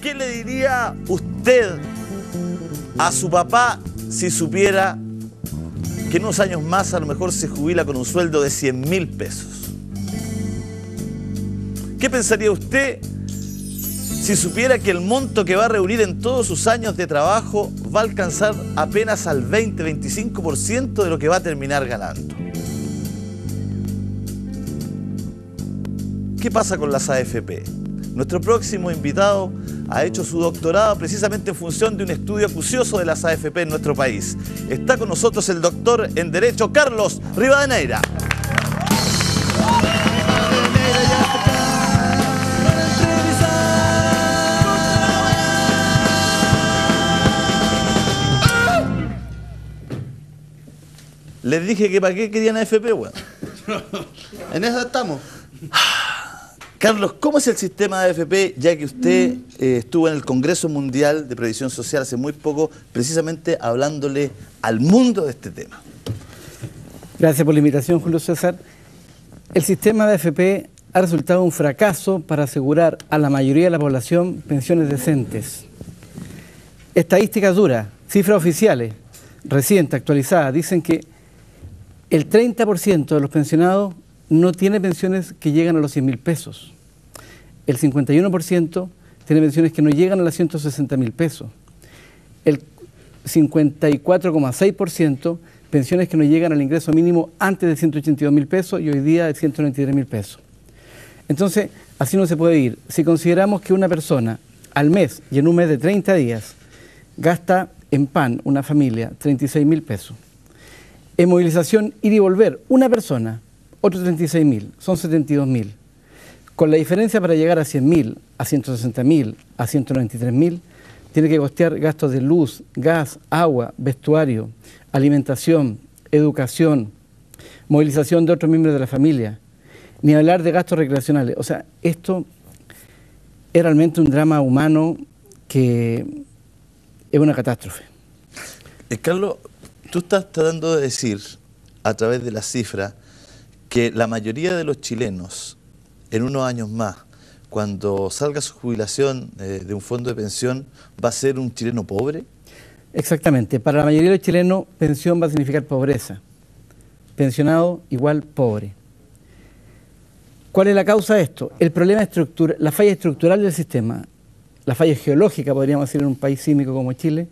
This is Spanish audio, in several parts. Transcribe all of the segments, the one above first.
¿Qué le diría usted a su papá si supiera que en unos años más a lo mejor se jubila con un sueldo de 100.000 pesos? ¿Qué pensaría usted si supiera que el monto que va a reunir en todos sus años de trabajo va a alcanzar apenas al 20-25% de lo que va a terminar ganando? ¿Qué pasa con las AFP? Nuestro próximo invitado ha hecho su doctorado precisamente en función de un estudio acucioso de las AFP en nuestro país. Está con nosotros el doctor en Derecho Carlos Rivadeneira. Les dije que para qué querían AFP, bueno. En eso estamos. Carlos, ¿cómo es el sistema de AFP, ya que usted estuvo en el Congreso Mundial de Previsión Social hace muy poco, precisamente hablándole al mundo de este tema? Gracias por la invitación, Julio César. El sistema de AFP ha resultado un fracaso para asegurar a la mayoría de la población pensiones decentes. Estadísticas duras, cifras oficiales, recientes, actualizadas, dicen que el 30% de los pensionados no tiene pensiones que llegan a los 100.000 pesos. El 51% tiene pensiones que no llegan a los 160.000 pesos. El 54,6% pensiones que no llegan al ingreso mínimo antes de 182.000 pesos y hoy día de 193.000 pesos. Entonces, así no se puede ir. Si consideramos que una persona al mes y en un mes de 30 días gasta en pan, una familia, 36.000 pesos. En movilización, ir y volver, una persona, otros 36.000, son 72.000. Con la diferencia para llegar a 100.000, a 160.000, a 193.000, tiene que costear gastos de luz, gas, agua, vestuario, alimentación, educación, movilización de otros miembros de la familia, ni hablar de gastos recreacionales. O sea, esto es realmente un drama humano que es una catástrofe. Carlos, tú estás tratando de decir, a través de las cifras, que la mayoría de los chilenos, en unos años más, cuando salga su jubilación de un fondo de pensión, va a ser un chileno pobre. Exactamente. Para la mayoría de los chilenos, pensión va a significar pobreza. Pensionado igual pobre. ¿Cuál es la causa de esto? El problema estructural, la falla estructural del sistema, la falla geológica, podríamos decir, en un país sísmico como Chile,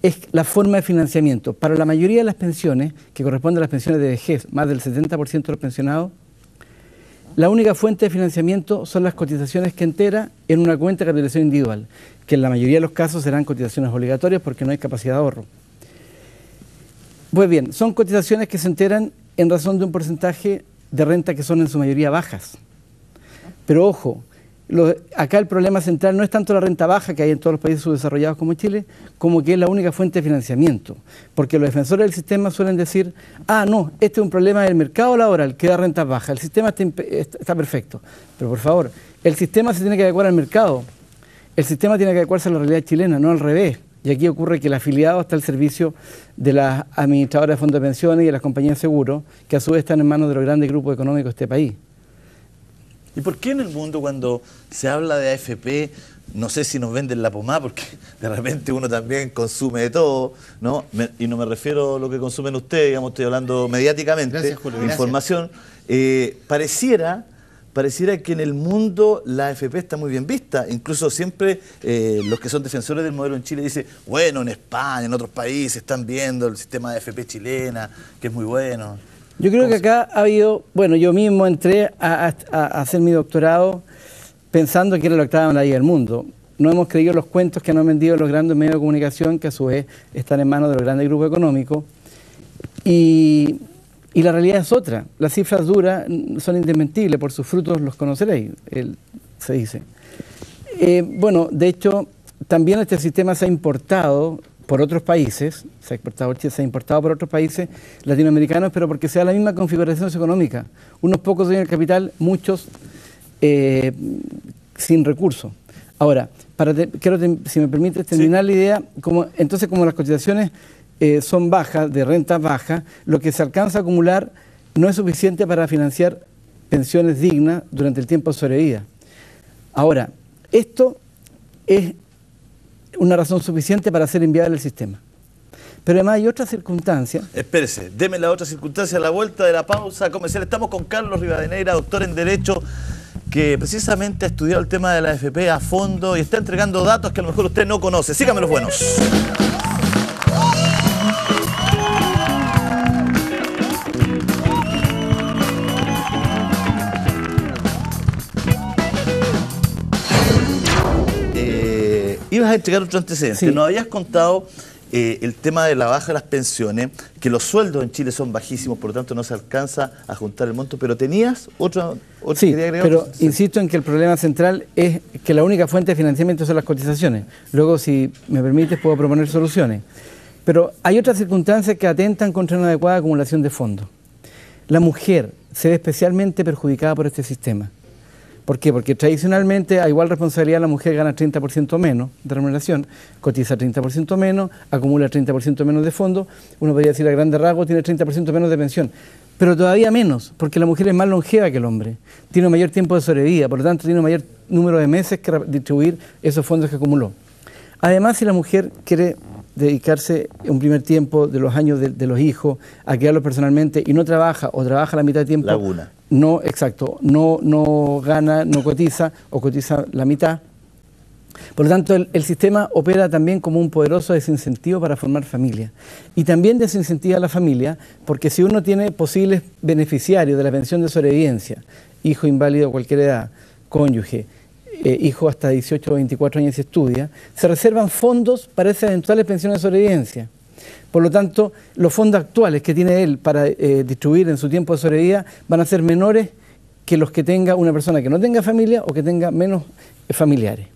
es la forma de financiamiento. Para la mayoría de las pensiones, que corresponden a las pensiones de vejez, más del 70% de los pensionados, la única fuente de financiamiento son las cotizaciones que entera en una cuenta de capitalización individual, que en la mayoría de los casos serán cotizaciones obligatorias porque no hay capacidad de ahorro. Pues bien, son cotizaciones que se enteran en razón de un porcentaje de renta que son en su mayoría bajas. Pero ojo, acá el problema central no es tanto la renta baja que hay en todos los países subdesarrollados como Chile, como que es la única fuente de financiamiento. Porque los defensores del sistema suelen decir, ah, no, este es un problema del mercado laboral que da rentas bajas, el sistema está perfecto. Pero por favor, el sistema se tiene que adecuar al mercado, el sistema tiene que adecuarse a la realidad chilena, no al revés. Y aquí ocurre que el afiliado está al servicio de las administradoras de fondos de pensiones y de las compañías de seguros, que a su vez están en manos de los grandes grupos económicos de este país. ¿Y por qué en el mundo cuando se habla de AFP, no sé si nos venden la pomada, porque de repente uno también consume de todo, ¿no? Y no me refiero a lo que consumen ustedes, digamos, estoy hablando mediáticamente, gracias, Julio, información. Pareciera que en el mundo la AFP está muy bien vista. Incluso siempre los que son defensores del modelo en Chile dicen, bueno, en España, en otros países están viendo el sistema de AFP chilena, que es muy bueno. Yo creo que acá ha habido, bueno, yo mismo entré a hacer mi doctorado pensando que era la octava maravilla del mundo. No hemos creído los cuentos que nos han vendido los grandes medios de comunicación, que a su vez están en manos de los grandes grupos económicos. Y la realidad es otra. Las cifras duras son indesmentibles, por sus frutos los conoceréis, se dice. Bueno, de hecho, también este sistema se ha importado por otros países, se ha importado por otros países latinoamericanos, pero porque sea la misma configuración socioeconómica. Unos pocos tienen el capital, muchos sin recursos. Ahora, si me permites terminar la idea, entonces como las cotizaciones son bajas, de rentas bajas, lo que se alcanza a acumular no es suficiente para financiar pensiones dignas durante el tiempo de sobrevida. Ahora, esto es una razón suficiente para hacer inviable el sistema. Pero además hay otras circunstancias. Espérese, deme la otra circunstancia a la vuelta de la pausa comercial. Estamos con Carlos Rivadeneira, doctor en Derecho, que precisamente ha estudiado el tema de la AFP a fondo y está entregando datos que a lo mejor usted no conoce. Sígame los buenos. Ibas a entregar otro antecedente. Sí. Nos habías contado el tema de la baja de las pensiones, que los sueldos en Chile son bajísimos, por lo tanto no se alcanza a juntar el monto, pero tenías otro Sí, quería agregar pero otro? insisto en que el problema central es que la única fuente de financiamiento son las cotizaciones. Luego, si me permites, puedo proponer soluciones. Pero hay otras circunstancias que atentan contra una adecuada acumulación de fondos. La mujer se ve especialmente perjudicada por este sistema. ¿Por qué? Porque tradicionalmente a igual responsabilidad la mujer gana 30% menos de remuneración, cotiza 30% menos, acumula 30% menos de fondos, uno podría decir a grandes rasgos tiene 30% menos de pensión, pero todavía menos, porque la mujer es más longeva que el hombre, tiene un mayor tiempo de sobrevida, por lo tanto tiene un mayor número de meses que distribuir esos fondos que acumuló. Además, si la mujer quiere dedicarse un primer tiempo de los años de los hijos a criarlos personalmente y no trabaja o trabaja la mitad de tiempo, Laguna. no, exacto, no gana, no cotiza o cotiza la mitad. Por lo tanto, el sistema opera también como un poderoso desincentivo para formar familia. Y también desincentiva a la familia, porque si uno tiene posibles beneficiarios de la pensión de sobrevivencia, hijo inválido a cualquier edad, cónyuge, hijo hasta 18 o 24 años y estudia, se reservan fondos para esas eventuales pensiones de sobrevivencia. Por lo tanto, los fondos actuales que tiene él para distribuir en su tiempo de sobrevida van a ser menores que los que tenga una persona que no tenga familia o que tenga menos familiares.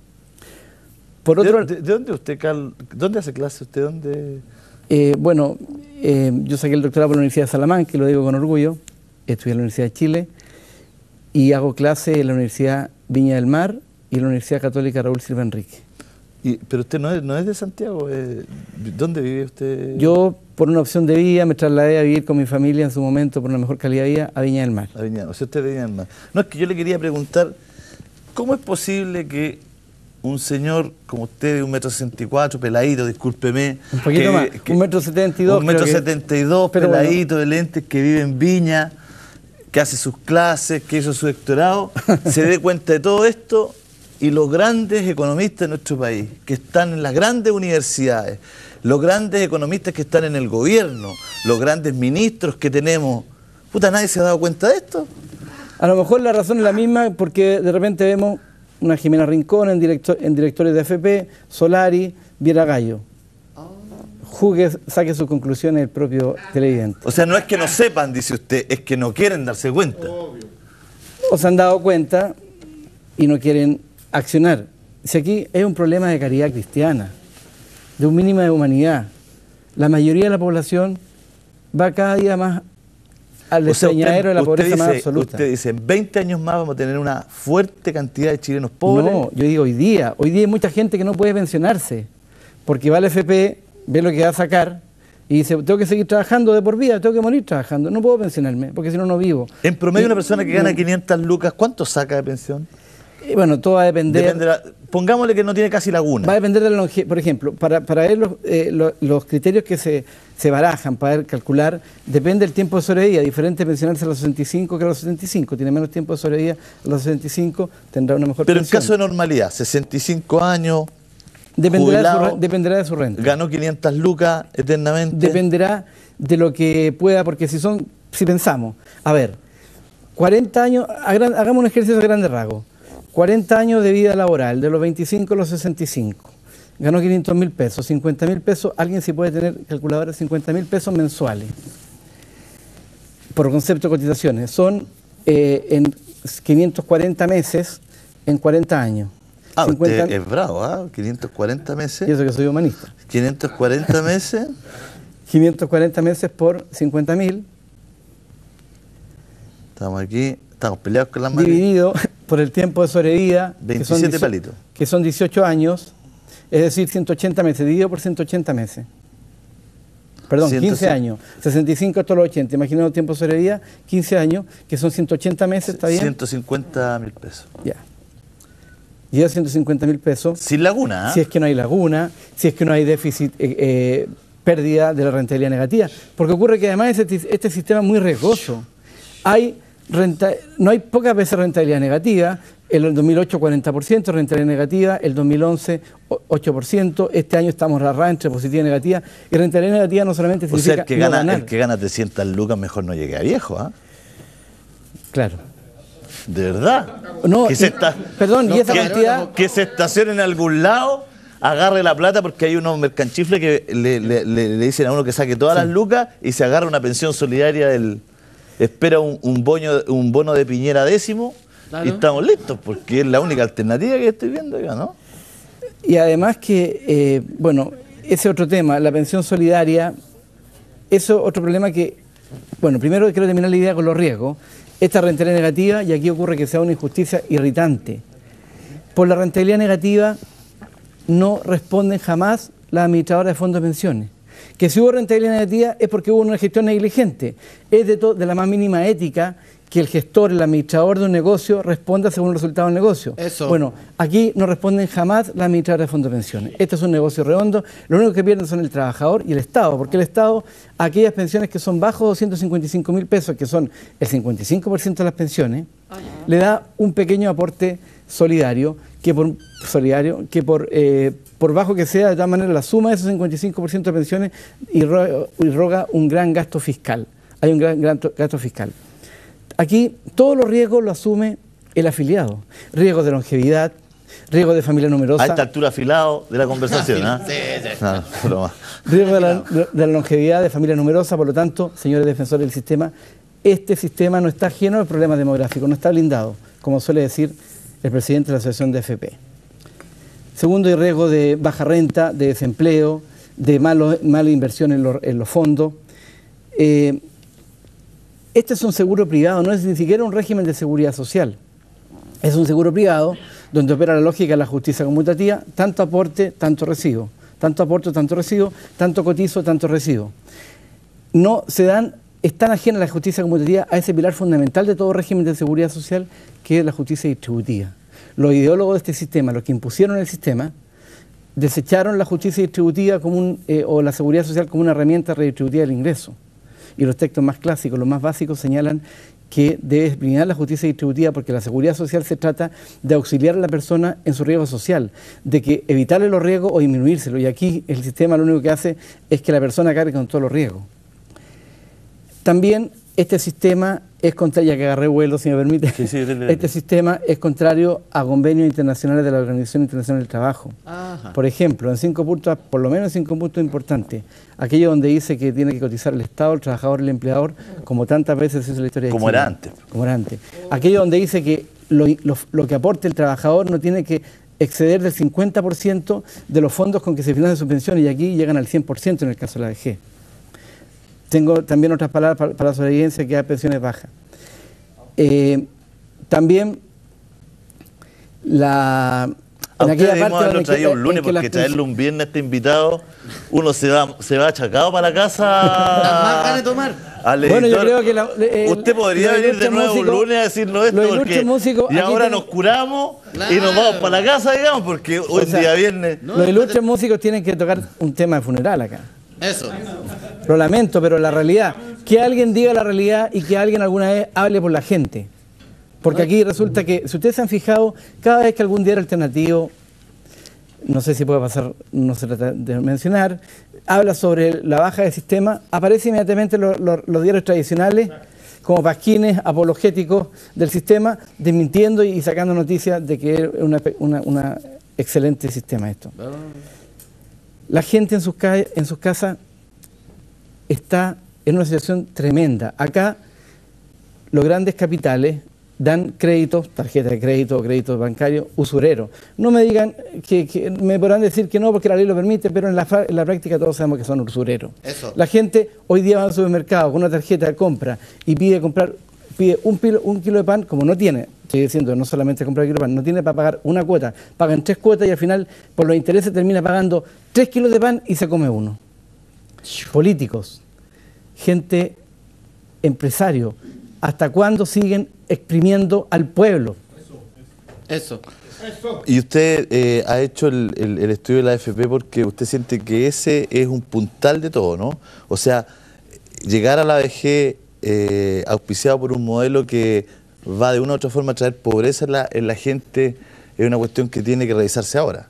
Por otro, ¿De dónde usted, Carlos? ¿Dónde hace clase usted? ¿Dónde? Yo saqué el doctorado por la Universidad de Salamanca, y lo digo con orgullo, estudié en la Universidad de Chile y hago clase en la Universidad Viña del Mar y en la Universidad Católica Raúl Silva Enrique. Pero usted no es de Santiago. ¿Dónde vive usted? Yo, por una opción de vida, me trasladé a vivir con mi familia en su momento, por una mejor calidad de vida, a Viña del Mar. A Viña, o sea, usted es de Viña del Mar. No, es que yo le quería preguntar, ¿cómo es posible que un señor como usted de 1,64 m, peladito, discúlpeme... Un poquito más, 1,72 m. 1,72 m, peladito, de lentes, que vive en Viña, que hace sus clases, que hizo su doctorado, se dé cuenta de todo esto, y los grandes economistas de nuestro país, que están en las grandes universidades, los grandes economistas que están en el gobierno, los grandes ministros que tenemos, puta, ¿nadie se ha dado cuenta de esto? A lo mejor la razón es la misma, porque de repente vemos una Jimena Rincón en directores de AFP, Solari, Viera Gallo. Saque sus conclusiones el propio televidente. O sea, no es que no sepan, dice usted, es que no quieren darse cuenta. O se han dado cuenta y no quieren accionar. Si aquí hay un problema de caridad cristiana, de un mínimo de humanidad, la mayoría de la población va cada día más al despeñadero de la pobreza más absoluta. Usted dice, en 20 años más vamos a tener una fuerte cantidad de chilenos pobres. No, yo digo hoy día hay mucha gente que no puede pensionarse, porque va al FP, ve lo que va a sacar y dice, tengo que seguir trabajando de por vida, tengo que morir trabajando, no puedo pensionarme, porque si no, no vivo. En promedio, una persona que gana 500 lucas, ¿cuánto saca de pensión? Bueno, todo va a depender... Pongámosle que no tiene casi laguna. Va a depender de la longevidad. Por ejemplo, para ver los criterios que se barajan, para ver, calcular, depende del tiempo de sobrevida. Diferente pensionarse a los 65 que a los 75. Tiene menos tiempo de sobrevida a los 65, tendrá una mejor pensión. Pero en pensión. caso de normalidad, 65 años, dependerá de su renta. Ganó 500 lucas eternamente. Dependerá de lo que pueda, porque si pensamos, a ver, 40 años, hagamos un ejercicio de grandes rasgos. 40 años de vida laboral, de los 25 a los 65. Ganó 500.000 pesos, 50.000 pesos, alguien sí puede tener calculadora de 50.000 pesos mensuales. Por concepto de cotizaciones, son en 540 meses en 40 años. Ah, 50... usted es bravo, ¿ah? 540 meses. Y eso que soy humanista. 540 meses. 540 meses por 50.000. Estamos aquí, estamos peleados con las manos. Dividido por el tiempo de sobrevida, 27 palitos. Que son 18 años, es decir, 180 meses, dividido por 180 meses. Perdón, 15 años. 65 hasta los 80, imaginemos el tiempo de sobrevida, 15 años, que son 180 meses, ¿está bien? 150.000 pesos. Ya. llega a 150.000 pesos. Sin laguna, ¿eh? Si es que no hay laguna, si es que no hay déficit, pérdida de la rentabilidad negativa. Porque ocurre que además este sistema es muy riesgoso. No hay pocas veces rentabilidad negativa. En el 2008 40% rentabilidad negativa, el 2011 8%, este año estamos a entre positiva y negativa. Y rentabilidad negativa no solamente significa O sea, el que gana 300 lucas mejor no llegue a viejo, ¿ah? Claro. ¿De verdad? No, que esa cantidad... Que se estacione en algún lado, agarre la plata, porque hay unos mercanchifles que le dicen a uno que saque todas las lucas y se agarra una pensión solidaria espera un bono de Piñera décimo. Claro. Y estamos listos, porque es la única alternativa que estoy viendo yo, ¿no? Y además que, ese otro tema, la pensión solidaria, eso otro problema que, primero quiero terminar la idea con los riesgos. Esta rentabilidad negativa, y aquí ocurre que sea una injusticia irritante. Por la rentabilidad negativa no responden jamás las administradoras de fondos de pensiones. Que si hubo rentabilidad negativa es porque hubo una gestión negligente. Es de la más mínima ética que el gestor, el administrador de un negocio responda según el resultado del negocio. Eso. Bueno, aquí no responden jamás las administradoras de fondos de pensiones. Este es un negocio redondo. Lo único que pierden son el trabajador y el Estado, porque el Estado, aquellas pensiones que son bajo 255.000 pesos, que son el 55% de las pensiones, le da un pequeño aporte solidario, que por bajo que sea, de todas maneras la suma de esos 55% de pensiones irroga un gran gasto fiscal. Hay un gran gasto fiscal. Aquí todos los riesgos lo asume el afiliado. Riesgos de longevidad, riesgos de familia numerosa. A esta altura afilado de la conversación, ¿ah? Sí. No, riesgos de la longevidad, de familia numerosa. Por lo tanto, señores defensores del sistema, este sistema no está lleno de problemas demográficos, no está blindado, como suele decir el presidente de la Asociación de AFP. Segundo, hay riesgo de baja renta, de desempleo, de mala inversión en los fondos. Este es un seguro privado, no es ni siquiera un régimen de seguridad social. Es un seguro privado donde opera la lógica de la justicia conmutativa, tanto aporte, tanto recibo. Tanto aporte, tanto recibo, tanto cotizo, tanto recibo. Están ajenas a la justicia conmutativa a ese pilar fundamental de todo régimen de seguridad social, que es la justicia distributiva. Los ideólogos de este sistema, los que impusieron el sistema, desecharon la justicia distributiva o la seguridad social como una herramienta redistributiva del ingreso. Y los textos más clásicos, los más básicos, señalan que debe eliminar la justicia distributiva porque la seguridad social se trata de auxiliar a la persona en su riesgo social, de que evitarle los riesgos o disminuírselos. Y aquí el sistema lo único que hace es que la persona cargue con todos los riesgos. También este sistema es contrario, ya que agarré vuelo, si me permite, este sistema es contrario a convenios internacionales de la Organización Internacional del Trabajo. Ajá. Por ejemplo, en 5 puntos, por lo menos en 5 puntos importantes, aquello donde dice que tiene que cotizar el Estado, el trabajador y el empleador, como tantas veces es la historia de Chile. Como era antes. Aquello donde dice que lo que aporte el trabajador no tiene que exceder del 50% de los fondos con que se financian sus pensiones, y aquí llegan al 100% en el caso de la AFP. Tengo también otras palabras para la sobrevivencia, que hay pensiones bajas. También a ustedes debemos haberlo traído un lunes, porque traerlo un viernes este invitado, uno se va achacado para la casa. Más ganas de tomar. Bueno, yo creo que usted podría venir de nuevo un lunes a decirnos esto, y ahora nos curamos y nos vamos para la casa, digamos, porque hoy día viernes... Los ilustres músicos tienen que tocar un tema de funeral acá. Eso. Lo lamento, pero la realidad, que alguien diga la realidad y que alguien alguna vez hable por la gente. Porque aquí resulta que, si ustedes se han fijado, cada vez que algún diario alternativo, no sé si puede pasar, no se trata de mencionar, habla sobre la baja del sistema, aparecen inmediatamente los diarios tradicionales como pasquines apologéticos del sistema, desmintiendo y sacando noticias de que es un excelente sistema esto. La gente en sus casas está en una situación tremenda. Acá los grandes capitales dan créditos, tarjetas de crédito, créditos bancarios, usureros. No me digan que me podrán decir que no porque la ley lo permite, pero en la práctica todos sabemos que son usureros. Eso. La gente hoy día va al supermercado con una tarjeta de compra y pide un kilo de pan, como no tiene, estoy diciendo, no solamente comprar el kilo de pan, no tiene para pagar una cuota, pagan 3 cuotas y al final por los intereses termina pagando 3 kilos de pan y se come uno. Políticos, gente, empresario, ¿hasta cuándo siguen exprimiendo al pueblo? Eso. Y usted ha hecho el estudio de la AFP porque usted siente que ese es un puntal de todo, ¿no? O sea, llegar a la vejez auspiciado por un modelo que va de una u otra forma a traer pobreza en la gente es una cuestión que tiene que revisarse ahora.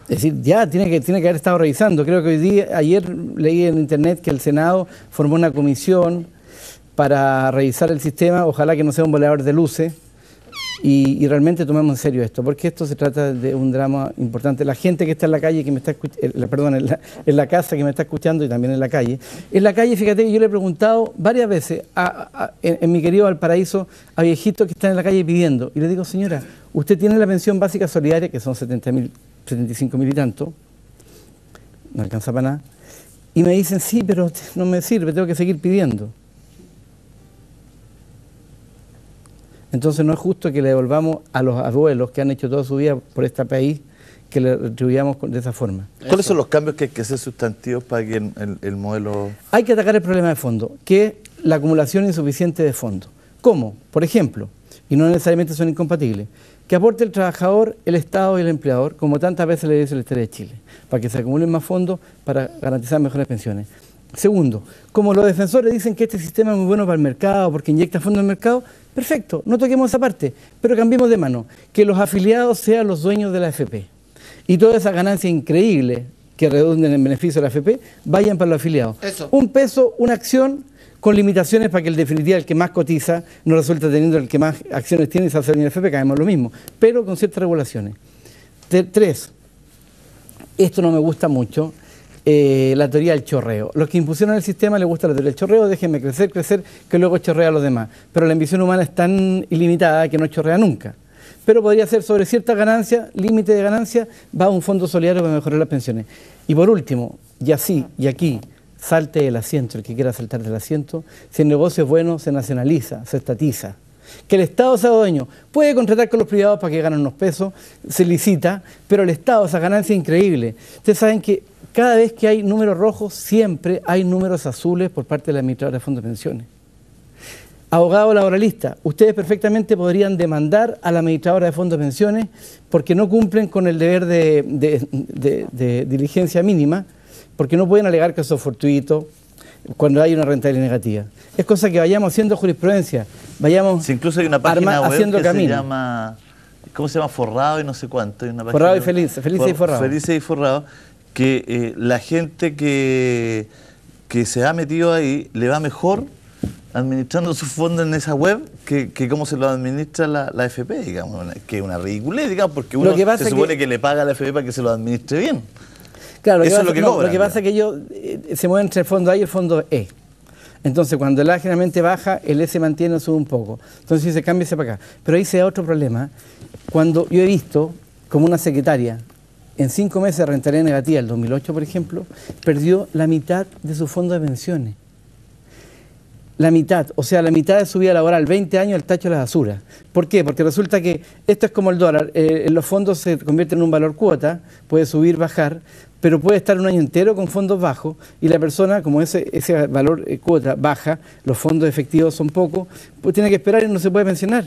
Es decir, ya tiene que haber estado revisando. Creo que ayer leí en internet que el Senado formó una comisión para revisar el sistema, ojalá que no sea un volador de luces, y realmente tomemos en serio esto, porque esto se trata de un drama importante. La gente que está en la calle, que me está en la casa que me está escuchando y también en la calle, fíjate, yo le he preguntado varias veces en mi querido Valparaíso a viejitos que están en la calle pidiendo, y le digo, señora, usted tiene la pensión básica solidaria, que son 75.000 y tanto, no alcanza para nada, y me dicen, sí, pero no me sirve, tengo que seguir pidiendo. Entonces no es justo que le devolvamos a los abuelos que han hecho toda su vida por este país, que le retribuyamos de esa forma. ¿Cuáles son los cambios que hay que hacer sustantivos para que el modelo...? Hay que atacar el problema de fondo, que es la acumulación insuficiente de fondos. ¿Cómo? Por ejemplo, y no necesariamente son incompatibles, que aporte el trabajador, el Estado y el empleador, como tantas veces le dice la historia de Chile, para que se acumulen más fondos para garantizar mejores pensiones. Segundo, como los defensores dicen que este sistema es muy bueno para el mercado, porque inyecta fondos al mercado, perfecto, no toquemos esa parte, pero cambiemos de mano, que los afiliados sean los dueños de la AFP. Y toda esa ganancia increíble que redunden en beneficio de la AFP, vayan para los afiliados. Eso. Un peso, una acción, con limitaciones para que el definitiva, el que más cotiza, no resulta teniendo el que más acciones tiene y se hace en la AFP, caemos lo mismo, pero con ciertas regulaciones. Tres, esto no me gusta mucho, la teoría del chorreo. Los que impusieron el sistema les gusta la teoría del chorreo, déjenme crecer, que luego chorrea a los demás. Pero la ambición humana es tan ilimitada que no chorrea nunca. Pero podría ser sobre cierta ganancia, límite de ganancia, va a un fondo solidario para mejorar las pensiones. Y por último, y así, y aquí, salte del asiento, el que quiera saltar del asiento, si el negocio es bueno, se nacionaliza, se estatiza. Que el Estado sea dueño, puede contratar con los privados para que ganen unos pesos, se licita, pero el Estado, esa ganancia es increíble. Ustedes saben que cada vez que hay números rojos, siempre hay números azules por parte de la administradora de fondos de pensiones. Abogado laboralista, ustedes perfectamente podrían demandar a la administradora de fondos de pensiones porque no cumplen con el deber de diligencia mínima, porque no pueden alegar que eso es fortuito cuando hay una rentabilidad negativa. Es cosa que vayamos haciendo jurisprudencia, vayamos sí, incluso hay una página web haciendo que camino. se llama, ¿cómo se llama? Forrado y no sé cuánto. Hay una Forrado y web, Felices y Forrado. Felices y Forrado, que la gente que se ha metido ahí le va mejor administrando sus fondos en esa web que cómo se lo administra la AFP, digamos, que es una ridiculez, digamos, porque uno se supone que le paga a la AFP para que se lo administre bien. Claro, eso es lo que cobran. Lo que pasa es que ellos se mueven entre el fondo A y el fondo E. Entonces, cuando el A generalmente baja, el E se mantiene o sube un poco. Entonces, si se cambia, se para acá. Pero ahí se da otro problema. Cuando yo he visto como una secretaria, en 5 meses de rentabilidad negativa, el 2008, por ejemplo, perdió la mitad de su fondo de pensiones. La mitad, o sea, la mitad de su vida laboral, 20 años el tacho de la basura. ¿Por qué? Porque resulta que esto es como el dólar, los fondos se convierten en un valor cuota, puede subir, bajar, pero puede estar un año entero con fondos bajos y la persona, como ese valor cuota baja, los fondos efectivos son pocos, pues tiene que esperar y no se puede pensionar.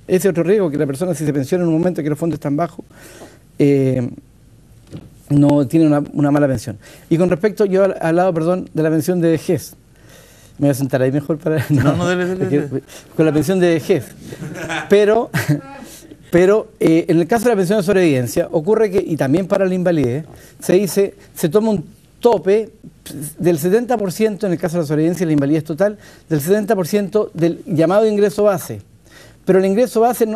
Ese es otro riesgo, que la persona si se pensiona en un momento que los fondos están bajos, no tiene una mala pensión. Y con respecto, yo he hablado, perdón, de la pensión de vejez. Me voy a sentar ahí mejor para... No, dele. Con la pensión de vejez. Pero en el caso de la pensión de sobrevivencia, ocurre que, y también para la invalidez, se toma un tope del 70% en el caso de la sobrevivencia y la invalidez total, del 70% del llamado ingreso base. Pero el ingreso base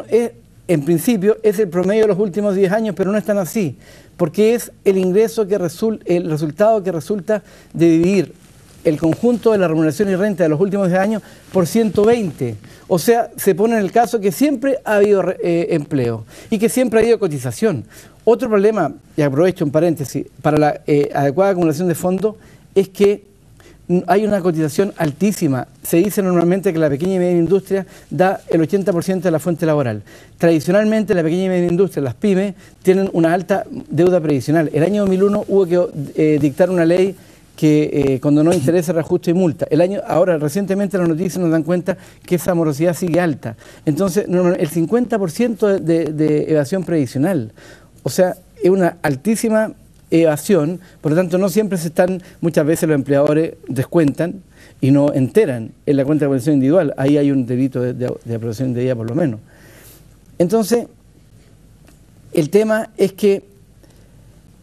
en principio es el promedio de los últimos 10 años, pero no es tan así, porque es el ingreso el resultado que resulta de dividir el conjunto de la remuneración y renta de los últimos 10 años por 120. O sea, se pone en el caso que siempre ha habido empleo y que siempre ha habido cotización. Otro problema, y aprovecho un paréntesis, para la adecuada acumulación de fondos es que hay una cotización altísima. Se dice normalmente que la pequeña y media industria da el 80% de la fuente laboral. Tradicionalmente la pequeña y media industria, las pymes, tienen una alta deuda previsional. El año 2001 hubo que dictar una ley que cuando no interesa reajuste y multa. Ahora, recientemente las noticias nos dan cuenta que esa morosidad sigue alta. Entonces, el 50% de evasión previsional. O sea, es una altísima evasión, por lo tanto no siempre muchas veces los empleadores descuentan y no enteran en la cuenta de apropiación individual. Ahí hay un delito de apropiación indebida por lo menos. Entonces, el tema es que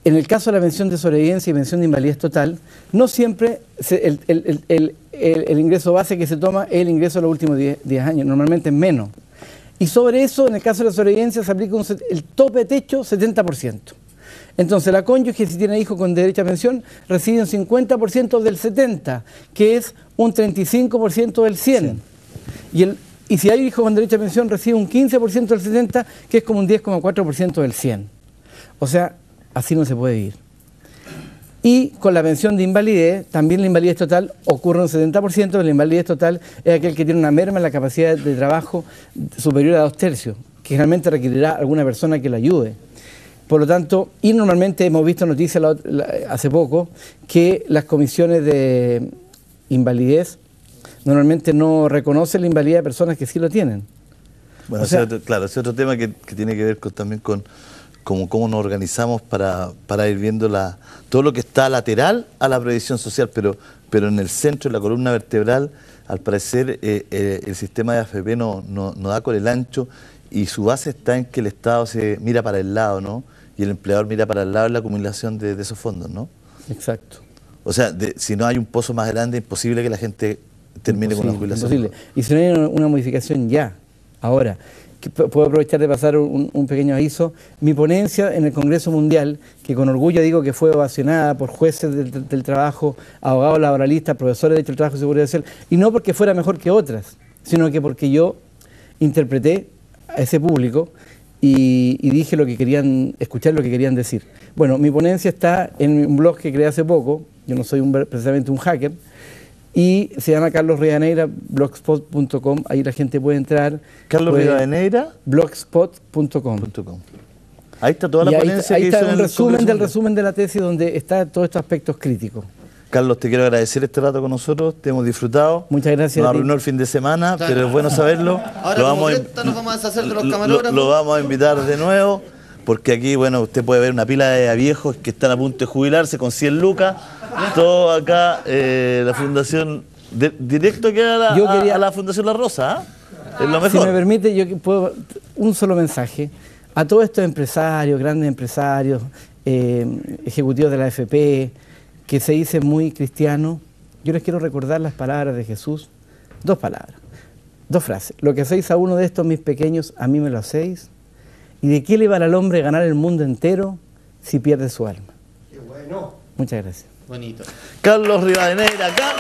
en el caso de la pensión de sobrevivencia y pensión de invalidez total, no siempre el ingreso base que se toma es el ingreso de los últimos 10 años, normalmente es menos. Y sobre eso, en el caso de la sobrevivencia, se aplica el tope techo 70%. Entonces, la cónyuge, si tiene hijos con derecho a pensión, recibe un 50% del 70%, que es un 35% del 100%. Sí. Y si hay hijos con derecho a pensión, recibe un 15% del 70%, que es como un 10,4% del 100%. O sea, así no se puede ir. Y con la pensión de invalidez, también la invalidez total ocurre un 70%, pero la invalidez total es aquel que tiene una merma en la capacidad de trabajo superior a 2/3, que generalmente requerirá alguna persona que le ayude. Por lo tanto, y normalmente hemos visto noticias hace poco que las comisiones de invalidez normalmente no reconocen la invalidez de personas que sí lo tienen. Bueno, claro, ese es otro tema que tiene que ver también con cómo nos organizamos para ir viendo todo lo que está lateral a la previsión social, pero en el centro, en la columna vertebral, al parecer el sistema de AFP no da con el ancho y su base está en que el Estado se mira para el lado, ¿no? Y el empleador mira para el lado en la acumulación de esos fondos, ¿no? Exacto. O sea, si no hay un pozo más grande, es imposible que la gente termine con la jubilación. Imposible. Y si no hay una modificación ya, ahora, puedo aprovechar de pasar un pequeño aviso. Mi ponencia en el Congreso Mundial, que con orgullo digo que fue ovacionada por jueces del trabajo, abogados laboralistas, profesores de Derecho del Trabajo y Seguridad Social, y no porque fuera mejor que otras, sino que porque yo interpreté a ese público y dije lo que querían escuchar, lo que querían decir. Bueno, mi ponencia está en un blog que creé hace poco, yo no soy precisamente un hacker, y se llama Carlos Rivadeneira, blogspot.com, ahí la gente puede entrar. Carlos Rivadeneira, blogspot.com. Ahí está toda la ponencia. Ahí está un resumen de la tesis donde están todos estos aspectos críticos. Carlos, te quiero agradecer este rato con nosotros, te hemos disfrutado. Muchas gracias. Nos arruinó el fin de semana, pero es bueno saberlo. Ahora nos vamos a deshacer de los camarógrafos. Lo vamos a invitar de nuevo, porque aquí, bueno, usted puede ver una pila de viejos que están a punto de jubilarse con 100 lucas. Todo acá, la fundación, directo que a la Fundación La Rosa, ¿eh? Es lo mejor. Si me permite, yo puedo un solo mensaje a todos estos empresarios, grandes empresarios, ejecutivos de la AFP, que se dicen muy cristianos. Yo les quiero recordar las palabras de Jesús, 2 palabras, 2 frases. Lo que hacéis a uno de estos mis pequeños, a mí me lo hacéis. ¿Y de qué le vale al hombre ganar el mundo entero si pierde su alma? Qué bueno. Muchas gracias. Bonito. Carlos Rivadeneira acá.